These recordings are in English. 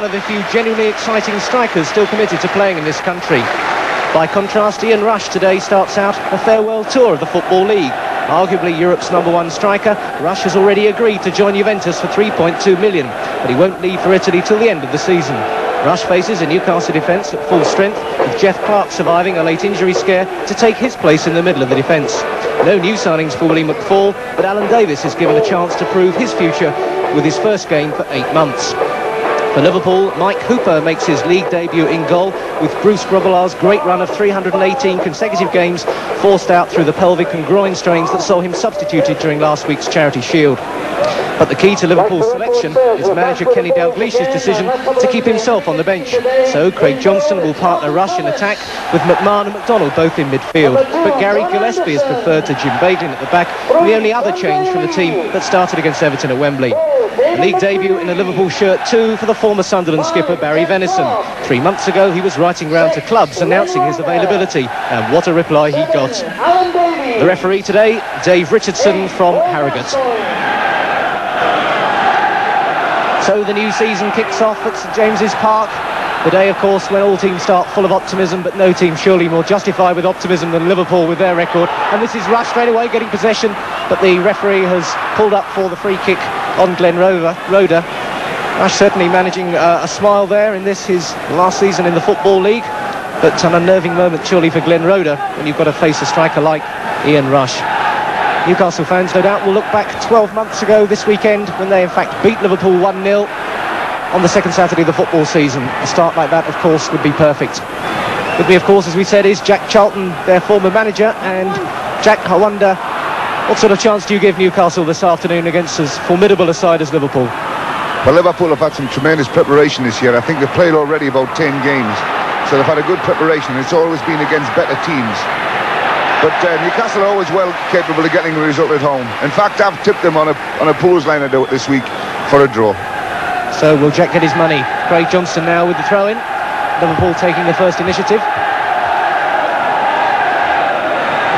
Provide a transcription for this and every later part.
one of the few genuinely exciting strikers still committed to playing in this country. By contrast, Ian Rush today starts out a farewell tour of the Football League. Arguably Europe's #1 striker, Rush has already agreed to join Juventus for £3.2 million, but he won't leave for Italy till the end of the season. Rush faces a Newcastle defence at full strength, with Jeff Clark surviving a late injury scare to take his place in the middle of the defence. No new signings for Willie McFall, but Alan Davies is given a chance to prove his future with his first game for 8 months. For Liverpool, Mike Hooper makes his league debut in goal, with Bruce Grobbelaar's great run of 318 consecutive games forced out through the pelvic and groin strains that saw him substituted during last week's Charity Shield. But the key to Liverpool's selection is manager Kenny Dalglish's decision to keep himself on the bench. So Craig Johnston will partner Rush in attack, with McMahon and McDonald both in midfield. But Gary Gillespie is preferred to Jim Bailey at the back, the only other change from the team that started against Everton at Wembley. A league debut in a Liverpool shirt too for the former Sunderland skipper Barry Venison. 3 months ago he was writing round to clubs announcing his availability, and what a reply he got. The referee today, Dave Richardson from Harrogate. So the new season kicks off at St James's Park. The day, of course, when all teams start full of optimism, but no team surely more justified with optimism than Liverpool with their record. And this is Rush straight away getting possession, but the referee has pulled up for the free kick on Glenn Roder. Rush certainly managing a smile there in this, his last season in the Football League, but an unnerving moment surely for Glenn Roder when you've got to face a striker like Ian Rush. Newcastle fans, no doubt, will look back 12 months ago this weekend when they in fact beat Liverpool 1-0 on the second Saturday of the football season. A start like that, of course, would be perfect. With me, of course, as we said, is Jack Charlton, their former manager. And Jack, I wonder, what sort of chance do you give Newcastle this afternoon against as formidable a side as Liverpool? Well, Liverpool have had some tremendous preparation this year. I think they've played already about 10 games, so they've had a good preparation. It's always been against better teams. But Newcastle are always well capable of getting a result at home. In fact, I've tipped them on a pools line this week for a draw. So will Jack get his money? Craig Johnston now with the throw-in. Liverpool taking the first initiative.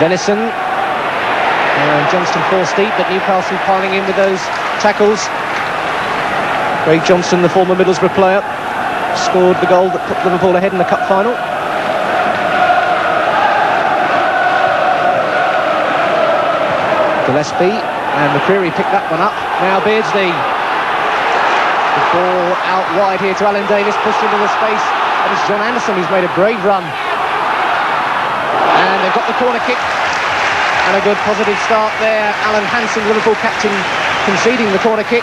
Venison. And Johnston forced deep, but Newcastle piling in with those tackles. Craig Johnston, the former Middlesbrough player, scored the goal that put Liverpool ahead in the cup final. Gillespie and McCreary picked that one up. Now Beardsley. The ball out wide here to Alan Davies, pushed into the space. And it's John Anderson who's made a brave run. And they've got the corner kick. And a good positive start there. Alan Hansen, Liverpool captain, conceding the corner kick.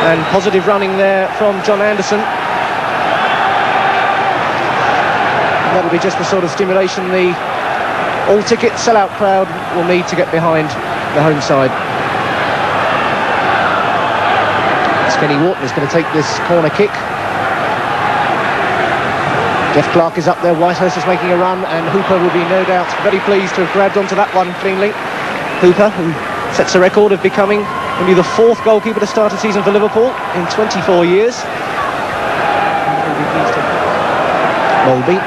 And positive running there from John Anderson. And that'll be just the sort of stimulation the all-ticket sellout crowd will need to get behind the home side. Kenny Wharton is going to take this corner kick. Jeff Clark is up there, Whitehurst is making a run, and Hooper will be no doubt very pleased to have grabbed onto that one cleanly. Hooper, who sets a record of becoming only the 4th goalkeeper to start a season for Liverpool in 24 years. Molby.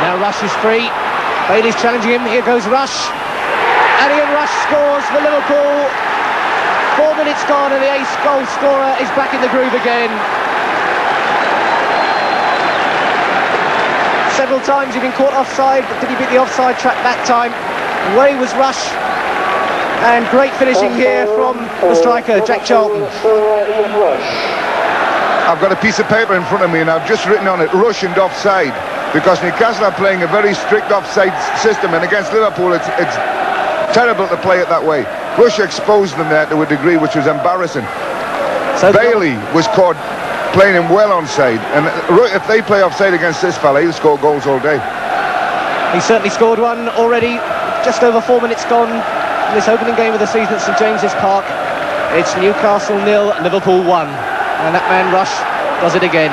Now Rush is free. Bailey's challenging him. Here goes Rush. And Ian Rush scores for Liverpool. 4 minutes gone and the ace goal scorer is back in the groove again. Several times he'd been caught offside, but did he beat the offside trap that time? Away was Rush. And great finishing here from the striker, Jack Charlton. I've got a piece of paper in front of me and I've just written on it, Rush and offside. Because Newcastle are playing a very strict offside system, and against Liverpool it's terrible to play it that way. Rush exposed them there to a degree which was embarrassing. So Bailey was caught playing him well onside, and if they play offside against this fella, he'll score goals all day. He certainly scored one already, just over 4 minutes gone in this opening game of the season at St James's Park. It's Newcastle 0, Liverpool 1, and that man Rush does it again.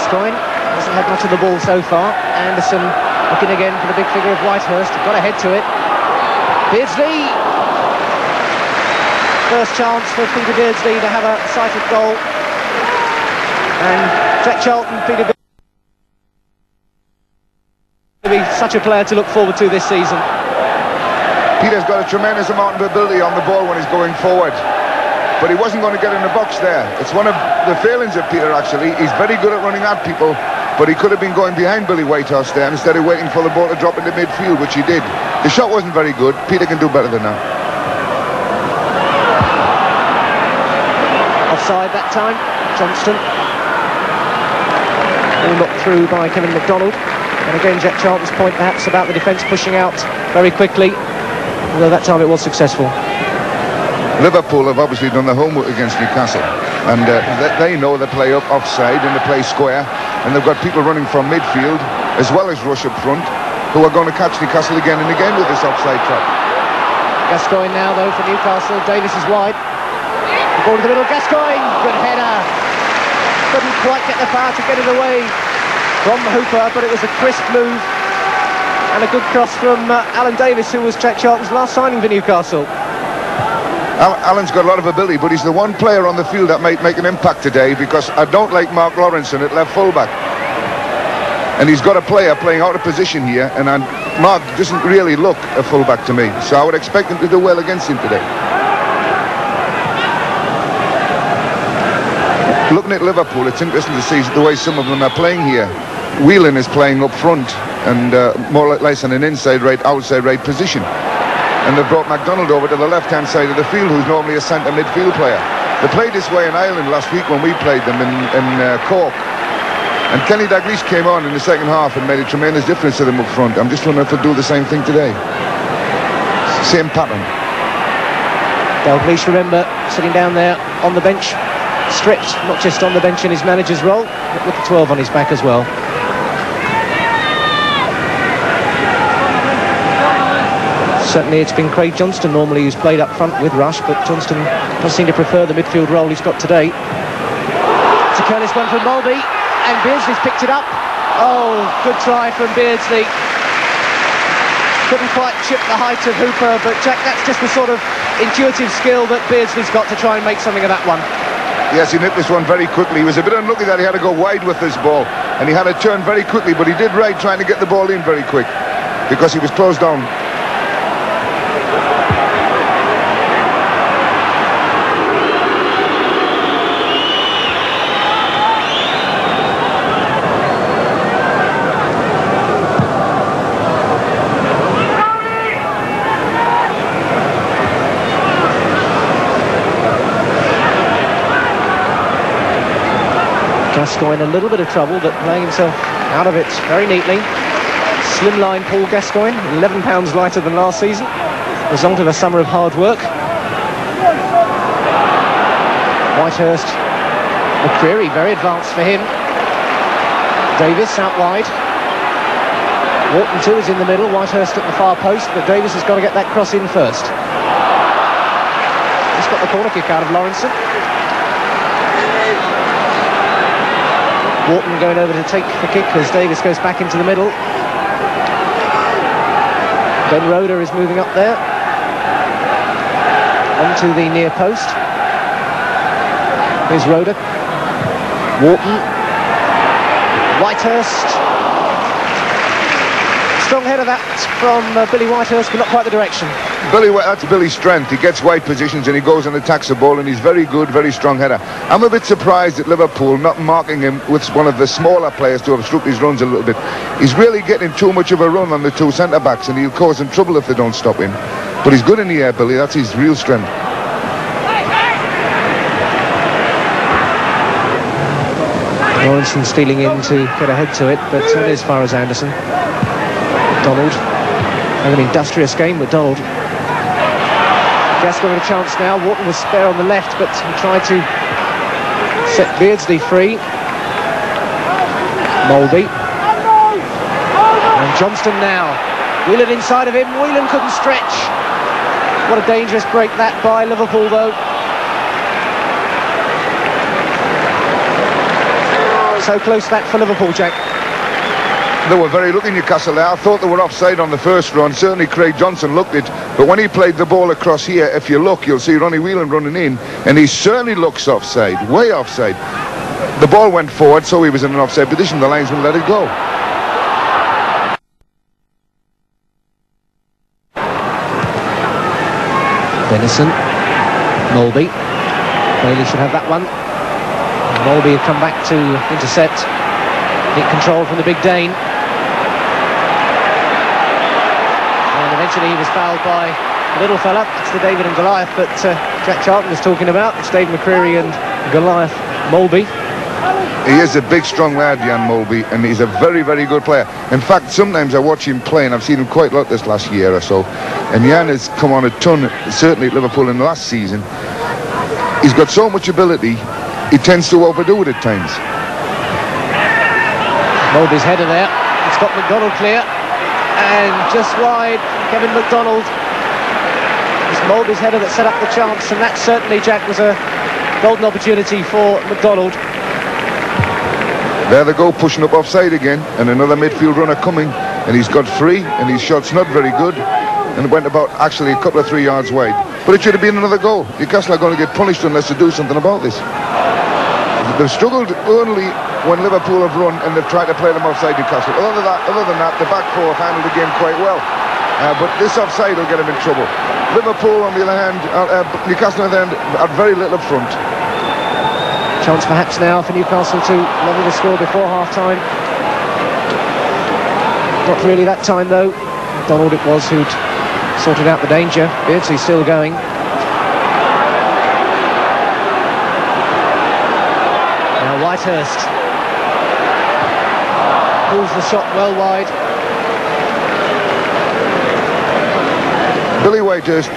Hasn't had much of the ball so far. Anderson looking again for the big figure of Whitehurst. Got ahead to it. Beardsley. First chance for Peter Beardsley to have a sighted goal. And Jack Charlton, Peter Beardsley. such a player to look forward to this season. Peter's got a tremendous amount of ability on the ball when he's going forward, but he wasn't going to get in the box there. It's one of the failings of Peter, actually. He's very good at running at people, but he could have been going behind Billy Whitehurst there instead of waiting for the ball to drop into midfield, which he did. The shot wasn't very good. Peter can do better than that. Offside that time. Johnston. All knocked through by Kevin MacDonald. And again, Jack Charlton's point perhaps about the defence pushing out very quickly, although that time it was successful. Liverpool have obviously done their homework against Newcastle, and they know they play offside and they play square, and they've got people running from midfield as well as rush up front who are going to catch Newcastle again and again with this offside trap. Gascoigne now though for Newcastle. Davies is wide. The ball to the middle. Gascoigne, good header. Couldn't quite get the power to get it away from Hooper, but it was a crisp move and a good cross from Alan Davies, who was Jack Charlton's last signing for Newcastle. Alan's got a lot of ability, but he's the one player on the field that might make an impact today, because I don't like Mark Lawrenson at left fullback, and he's got a player playing out of position here, and Mark doesn't really look a fullback to me, so I would expect him to do well against him today. Looking at Liverpool, it's interesting to see the way some of them are playing here. Whelan is playing up front and more or less in an inside right, outside right position. And they've brought MacDonald over to the left-hand side of the field, who's normally a centre midfield player. They played this way in Ireland last week when we played them in Cork. And Kenny Dalglish came on in the second half and made a tremendous difference to them up front. I'm just wondering if they'll do the same thing today. Same pattern. Dalglish, remember, sitting down there on the bench, stripped, not just on the bench in his manager's role, but with the 12 on his back as well. Certainly it's been Craig Johnston normally who's played up front with Rush, but Johnston does seem to prefer the midfield role he's got today. It's a careless one from Mulby, and Beardsley's picked it up. Oh, good try from Beardsley. Couldn't quite chip the height of Hooper, but Jack, that's just the sort of intuitive skill that Beardsley's got to try and make something of that one. Yes, he nipped this one very quickly. He was a bit unlucky that he had to go wide with this ball, and he had to turn very quickly, but he did right trying to get the ball in very quick because he was closed down. Gascoigne in a little bit of trouble, but playing himself out of it very neatly. Slimline Paul Gascoigne, 11 pounds lighter than last season. Result of a summer of hard work. Whitehurst, McCreary, very advanced for him. Davies out wide. Wharton too is in the middle. Whitehurst at the far post, but Davies has got to get that cross in first. He's got the corner kick out of Lawrenson. Wharton going over to take the kick as Davies goes back into the middle. Ben Roeder is moving up there onto the near post. Here's Roeder. Wharton. Whitehurst. Strong header that from Billy Whitehurst, but not quite the direction. That's Billy's strength. He gets wide positions and he goes and attacks the ball, and he's very good, very strong header. I'm a bit surprised at Liverpool not marking him with one of the smaller players to obstruct his runs a little bit. He's really getting too much of a run on the two centre-backs, and he'll cause them trouble if they don't stop him. But he's good in the air, Billy. That's his real strength. Lawrenson stealing in to get ahead to it, but only as far as Anderson. Donald. Having an industrious game with Donald. Gascoigne with a chance now. Wharton was spare on the left, but he tried to set Beardsley free. Mulby. And Johnston now. Whelan inside of him. Whelan couldn't stretch. What a dangerous break that by Liverpool, though. So close that for Liverpool, Jack. They were very lucky, Newcastle there. I thought they were offside on the first run. Certainly Craig Johnson looked it, but when he played the ball across here, if you look, you'll see Ronnie Whelan running in, and he certainly looks offside, way offside. The ball went forward, so he was in an offside position. The linesman let it go. Venison. Molby. Bailey should have that one. Molby had come back to intercept. Hit control from the big Dane. And eventually he was fouled by the little fella. It's the David and Goliath that Jack Charlton was talking about. It's Dave McCreary and Goliath Molby. He is a big, strong lad, Jan Molby, and he's a very, very good player. In fact, sometimes I watch him play, and I've seen him quite a lot this last year or so. And Jan has come on a ton, certainly at Liverpool in the last season. He's got so much ability, he tends to overdo it at times. Molby's header there. It's got McDonald clear. And just wide, Kevin McDonald. It's Molby's header that set up the chance, and that certainly, Jack, was a golden opportunity for McDonald. There they go, pushing up offside again, and another midfield runner coming, and he's got free, and his shot's not very good, and it went about actually a couple of 3 yards wide. But it should have been another goal. Newcastle are going to get punished unless they do something about this. They've struggled only when Liverpool have run and they've tried to play them offside Newcastle. Other than that, the back four have handled the game quite well. But this offside will get them in trouble. Liverpool, on the other hand, Newcastle on the other hand, are very little up front. Chance perhaps now for Newcastle to level the score before half-time. Not really that time, though. Donald it was who'd sorted out the danger. Beardsley still going. Now Whitehurst pulls the shot well wide. Billy Whitehurst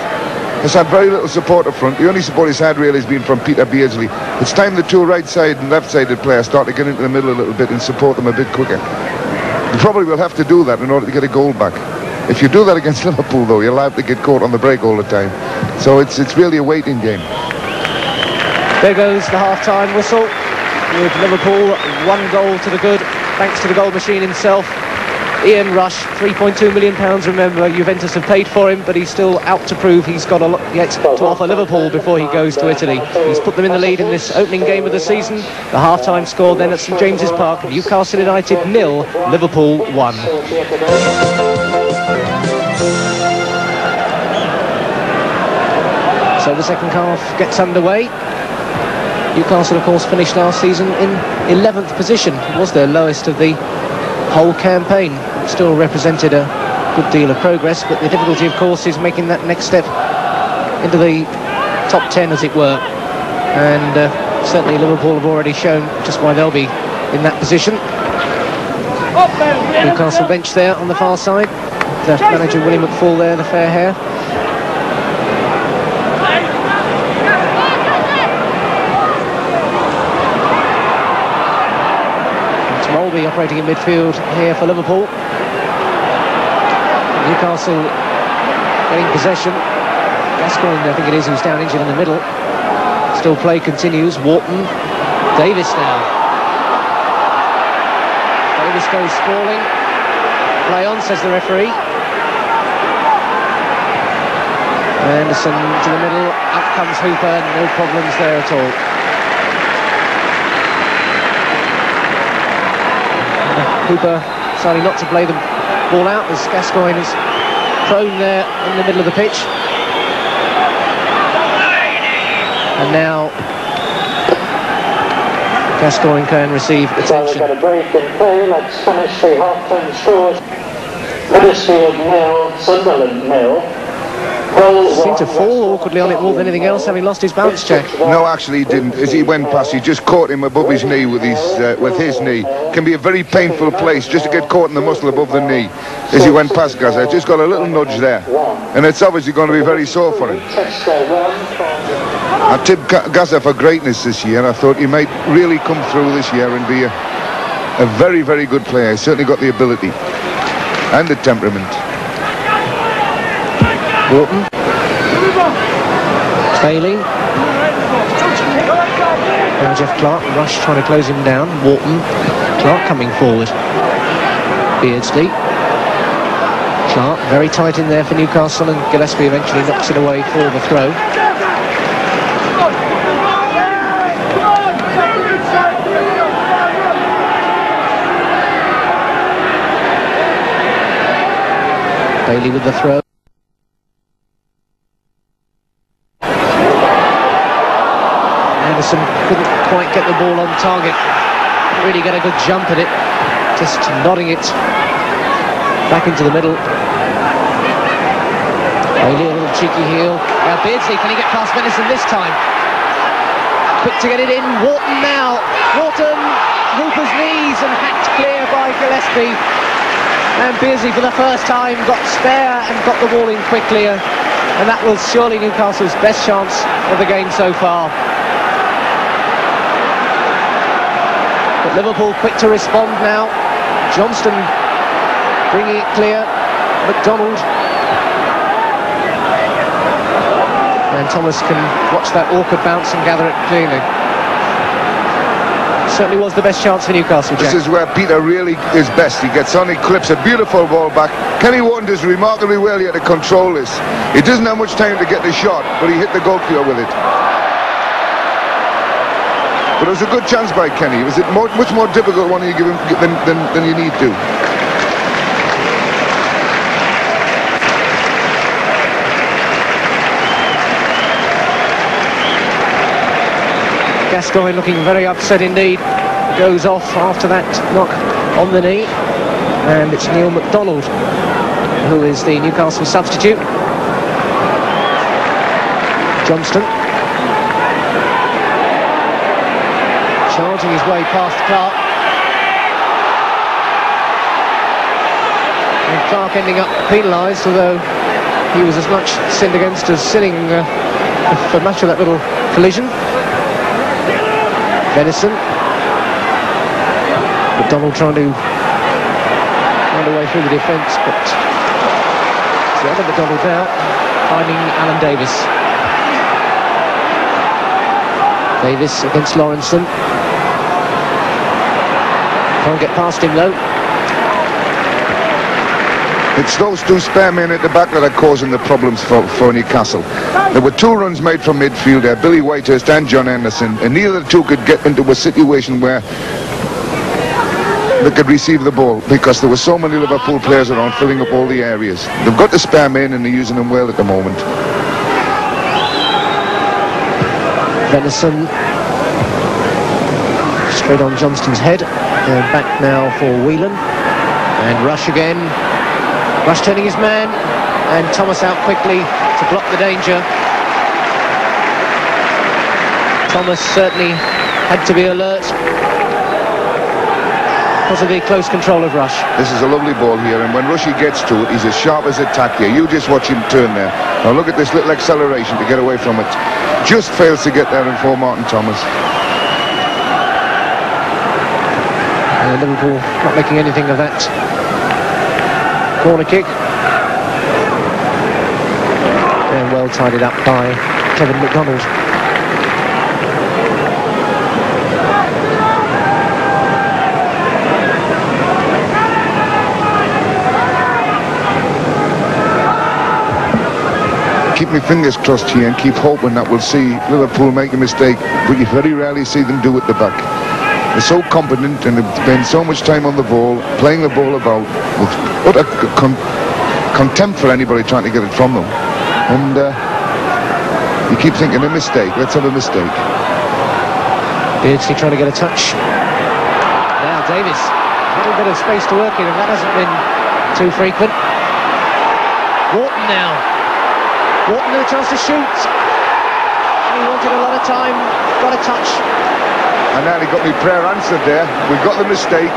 has had very little support up front. The only support he's had really has been from Peter Beardsley. It's time the two right side and left sided players start to get into the middle a little bit and support them a bit quicker. You probably will have to do that in order to get a goal back. If you do that against Liverpool, though, you're liable to get caught on the break all the time. So it's really a waiting game. There goes the half-time whistle, with Liverpool 1 goal to the good, thanks to the goal machine himself. Ian Rush, £3.2 million, remember, Juventus have paid for him, but he's still out to prove he's got a lot yet to offer Liverpool before he goes to Italy. He's put them in the lead in this opening game of the season. The half-time score then at St James's Park, Newcastle United 0, Liverpool 1. So the second half gets underway. Newcastle, of course, finished last season in 11th position. It was their lowest of the whole campaign. It still represented a good deal of progress, but the difficulty, of course, is making that next step into the top 10, as it were. And certainly Liverpool have already shown just why they'll be in that position. Newcastle bench there on the far side. The manager, William McFall, there, the fair hair. Molby operating in midfield here for Liverpool. Newcastle getting possession. Gascoigne, I think it is, who's down injured in the middle. Still play continues. Wharton. Davies now. Davies goes sprawling. Play on, says the referee. Venison to the middle. Out comes Hooper. No problems there at all. Hooper deciding not to play the ball out as Gascoigne is prone there in the middle of the pitch. And now Gascoigne can receive attention. Well, we've got a break in play. Let's finish the half-time scores. Huddersfield 0, Sunderland 0. Seemed to fall awkwardly on it more than anything else, having lost his bounce check. No, actually he didn't. As he went past, he just caught him above his knee with his knee. Can be a very painful place just to get caught in the muscle above the knee as he went past Gaza. Just got a little nudge there, and it's obviously going to be very sore for him. I tipped Gaza for greatness this year. I thought he might really come through this year and be a very, very good player. He's certainly got the ability and the temperament. Wharton. Bailey. Now Jeff Clark. Rush trying to close him down. Wharton. Clark coming forward. Beardsley. Clark very tight in there for Newcastle, and Gillespie eventually knocks it away for the throw. Bailey with the throw. the ball on target. Really get a good jump at it. Just nodding it back into the middle. Bailey, a little cheeky heel. Now Beardsley, can he get past Venison this time? Quick to get it in. Wharton now. Wharton, Hooper's knees and hacked clear by Gillespie. And Beardsley for the first time got spare and got the ball in quickly. And that was surely Newcastle's best chance of the game so far. But Liverpool quick to respond now. Johnston bringing it clear. McDonald. And Thomas can watch that awkward bounce and gather it clearly. Certainly was the best chance for Newcastle, Jack. This is where Peter really is best. He gets on, he clips a beautiful ball back. Kenny Wharton does remarkably well here to control this. He doesn't have much time to get the shot, but he hit the goalkeeper with it. But it was a good chance by Kenny. It was a much more difficult one you give him than you need to. Gascoigne looking very upset indeed. Goes off after that knock on the knee. And it's Neil MacDonald who is the Newcastle substitute. Johnston charging his way past Clark. And Clark ending up penalised, although he was as much sinned against as sinning for much of that little collision. Venison. McDonald trying to find a way through the defence, but it's the other McDonald now, finding Alan Davies. Davies against Lawrenson. Can't get past him though. It's those two spare men at the back that are causing the problems for Newcastle. There were two runs made from midfield there, Billy Whitehurst and John Anderson, and neither of the two could get into a situation where they could receive the ball because there were so many Liverpool players around filling up all the areas. They've got the spare men and they're using them well at the moment. Venison straight on Johnston's head, and back now for Whelan, and Rush again. Rush turning his man, and Thomas out quickly to block the danger. Thomas certainly had to be alert because of the close control of Rush. This is a lovely ball here, and when Rushy gets to it, he's as sharp as a tack here. You just watch him turn there. Now look at this little acceleration to get away from it. Just fails to get there and for Martin Thomas. And Liverpool not making anything of that corner kick. And well tidied up by Kevin McDonald. Keep my fingers crossed here and keep hoping that we'll see Liverpool make a mistake, but you very rarely see them do it at the back. They're so competent and they've spent so much time on the ball, playing the ball about with utter contempt for anybody trying to get it from them. And you keep thinking a mistake, let's have a mistake. Beardsley trying to get a touch. Now Davies, a little bit of space to work in, and that hasn't been too frequent. Wharton now. Wharton with a chance to shoot. He wanted a lot of time, got a touch. And now he got me prayer answered there. We've got the mistake.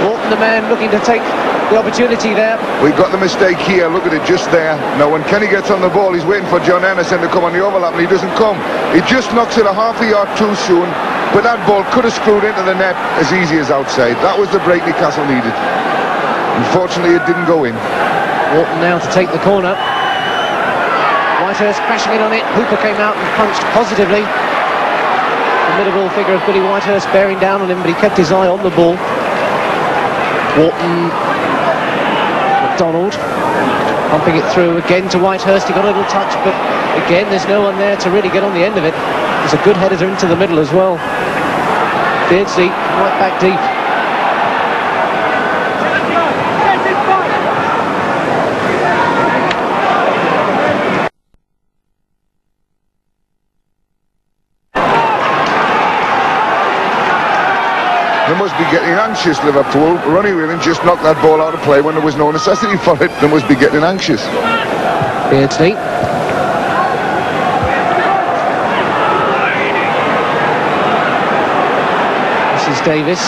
Wharton, the man looking to take the opportunity there. We've got the mistake here, look at it just there. Now when Kenny gets on the ball, he's waiting for John Anderson to come on the overlap, and he doesn't come. He just knocks it a half a yard too soon, but that ball could have screwed into the net as easy as outside. That was the break Newcastle needed. Unfortunately, it didn't go in. Wharton now to take the corner. Whitehurst crashing in on it. Hooper came out and punched positively. The middle figure of Billy Whitehurst bearing down on him, but he kept his eye on the ball. Wharton, McDonald pumping it through again to Whitehurst. He got a little touch, but again there's no one there to really get on the end of it. There's a good header into the middle as well. Beardsley right back deep. must be getting anxious, Liverpool. Ronnie Whelan just knocked that ball out of play when there was no necessity for it. They must be getting anxious. Beardsley. This is Davies.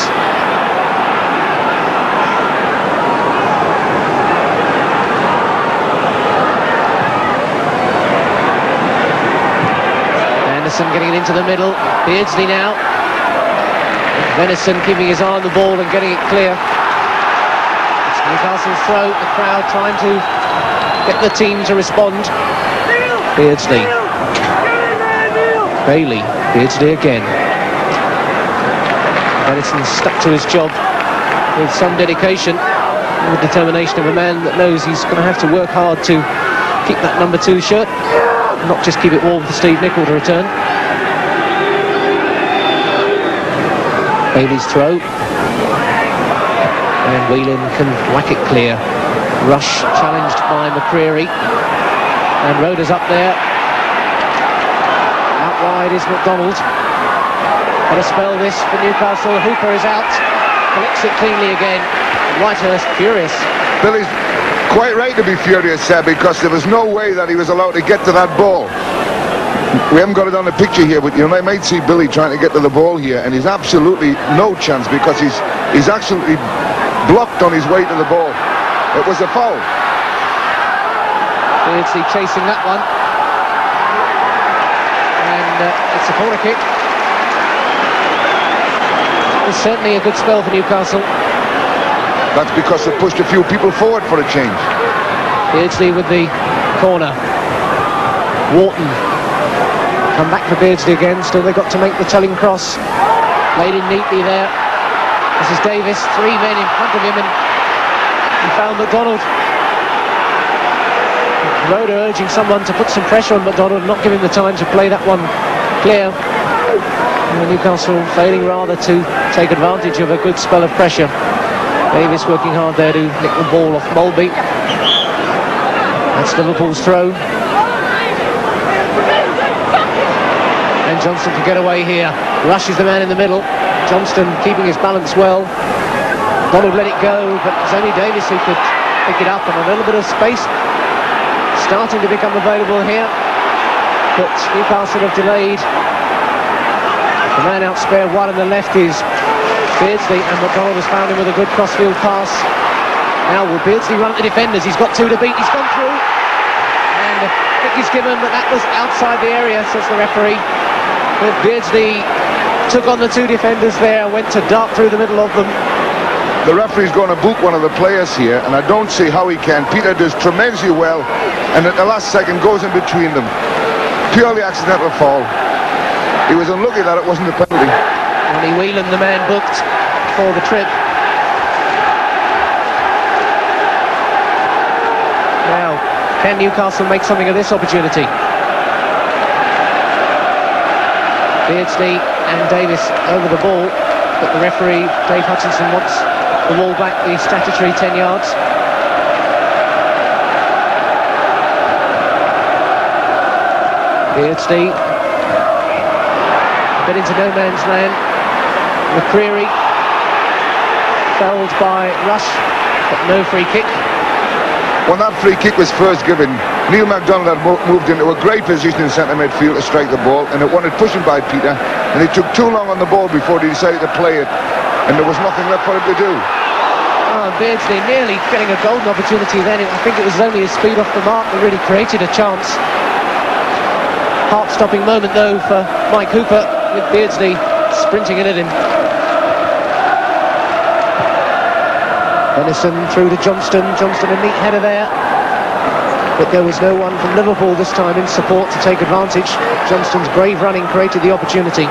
Venison getting it into the middle. Beardsley now. Venison keeping his eye on the ball and getting it clear. It's Newcastle's throw. The crowd trying to get the team to respond. Beardsley. Bailey. Beardsley again. Venison stuck to his job with some dedication and the determination of a man that knows he's going to have to work hard to keep that number 2 shirt, not just keep it warm for Steve Nicol to return. Bailey's throw, and Whelan can whack it clear. Rush challenged by McCreary, and Roda's up there. Out wide is McDonald. Got to spell this for Newcastle. Hooper is out, collects it cleanly again. Whitehurst furious. Billy's quite right to be furious there, because there was no way that he was allowed to get to that ball. We haven't got it on the picture here, but you might see Billy trying to get to the ball here, and he's absolutely no chance, because he's actually blocked on his way to the ball. It was a foul. Beardsley chasing that one, and it's a corner kick. It's certainly a good spell for Newcastle. That's because they pushed a few people forward for a change. Beardsley with the corner. Wharton. Come back for Beardsley again. Still they've got to make the telling cross. Laid in neatly there. This is Davies. 3 men in front of him, and he found McDonald. Roda urging someone to put some pressure on McDonald, not give him the time to play that one clear. And Newcastle failing rather to take advantage of a good spell of pressure. Davies working hard there to nick the ball off Mulby. That's Liverpool's throw. And Johnston can get away here. Rush is the man in the middle. Johnston keeping his balance well. Donald let it go, but it's only Davies who could pick it up, and a little bit of space starting to become available here. But Newcastle have delayed. The man out spare one on the left is Beardsley, and McDonald has found him with a good crossfield pass. Now will Beardsley run at the defenders? He's got 2 to beat. He's gone through, and a kick is given, but that was outside the area, says the referee. But Beardsley took on the 2 defenders there, went to dart through the middle of them. The referee's going to boot one of the players here, and I don't see how he can. Peter does tremendously well, and at the last second goes in between them. Purely accidental foul. He was unlucky that it wasn't a penalty. Ronnie Whelan, the man booked for the trip. Now, can Newcastle make something of this opportunity? Beardsley and Davies over the ball, but the referee, Dave Hutchinson, wants the ball back the statutory 10 yards. Beardsley, a bit into no man's land. McCreary, fouled by Rush, but no free kick. When that free kick was first given, Neil MacDonald had moved into a great position in centre midfield to strike the ball, and it wanted pushing by Peter, and he took too long on the ball before he decided to play it, and there was nothing left for him to do. Oh, Beardsley nearly getting a golden opportunity then. I think it was only his speed off the mark that really created a chance. Heart-stopping moment though for Mike Hooper, with Beardsley sprinting in at him. Venison through to Johnston. Johnston a neat header there, but there was no one from Liverpool this time in support to take advantage. Johnston's brave running created the opportunity.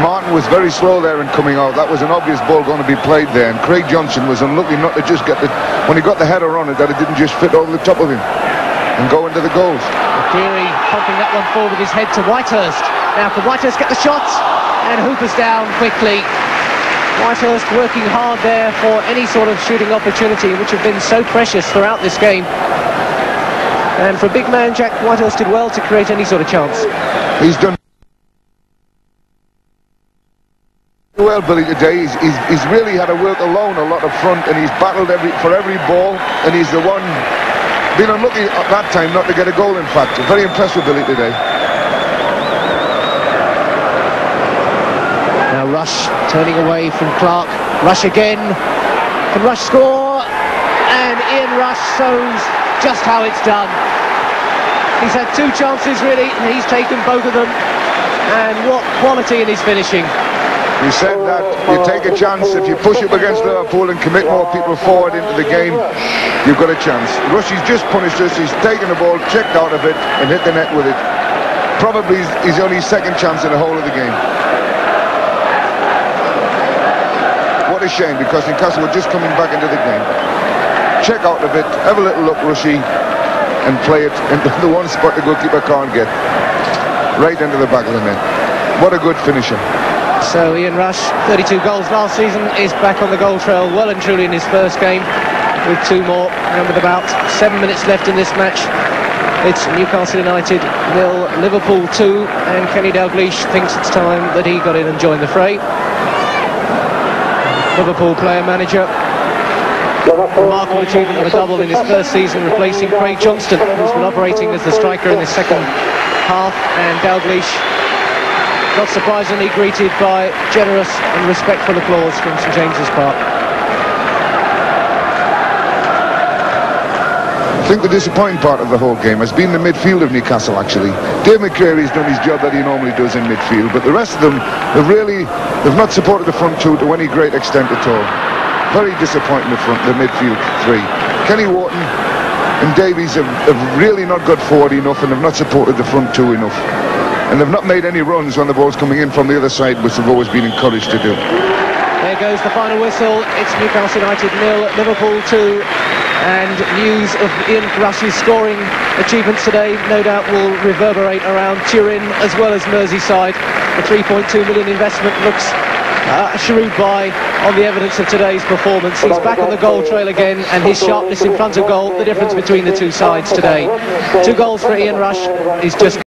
Martin was very slow there in coming out. That was an obvious ball going to be played there, and Craig Johnson was unlucky not to just get the, when he got the header on it, that it didn't just fit over the top of him and go into the goals. McCreary pumping that one forward with his head to Whitehurst. Now can Whitehurst get the shot? And Hooper's down quickly. Whitehurst working hard there for any sort of shooting opportunity, which have been so precious throughout this game. And for a big man, Jack, Whitehurst did well to create any sort of chance. He's done well, Billy, today. He's really had to work alone a lot up front, and he's battled for every ball, and he's the one been unlucky at that time not to get a goal. In fact, very impressed with Billy today. Now Rush turning away from Clark. Rush again. Can Rush score? And Ian Rush shows just how it's done. He's had two chances really, and he's taken both of them. And what quality in his finishing. We said that you take a chance if you push up against Liverpool and commit more people forward into the game, you've got a chance. Rushy's just punished us. He's taken the ball, checked out of it, and hit the net with it. Probably his only second chance in the whole of the game. What a shame, because Newcastle were just coming back into the game. Check out of it, have a little look, Rushy, and play it into the one spot the goalkeeper can't get. Right into the back of the net. What a good finisher. So Ian Rush, 32 goals last season, is back on the goal trail well and truly in his first game, with two more, and with about 7 minutes left in this match. It's Newcastle United 0, Liverpool 2, and Kenny Dalglish thinks it's time that he got in and joined the fray. Liverpool player-manager, remarkable achievement of a double in his first season, replacing Craig Johnston, who's been operating as the striker in the second half, and Dalglish, not surprisingly, greeted by generous and respectful applause from St James's Park. I think the disappointing part of the whole game has been the midfield of Newcastle, actually. Dave McCreary's done his job that he normally does in midfield, but the rest of them they've not supported the front two to any great extent at all. Very disappointing the midfield three. Kenny Wharton and Davies have really not got forward enough, and have not supported the front two enough. And they've not made any runs when the ball's coming in from the other side, which they've always been encouraged to do. There goes the final whistle. It's Newcastle United 0, Liverpool 2. And news of Ian Rush's scoring achievements today no doubt will reverberate around Turin as well as Merseyside. The 3.2 million investment looks shrewd by on the evidence of today's performance. He's back on the goal trail again, and his sharpness in front of goal, the difference between the two sides today. 2 goals for Ian Rush is just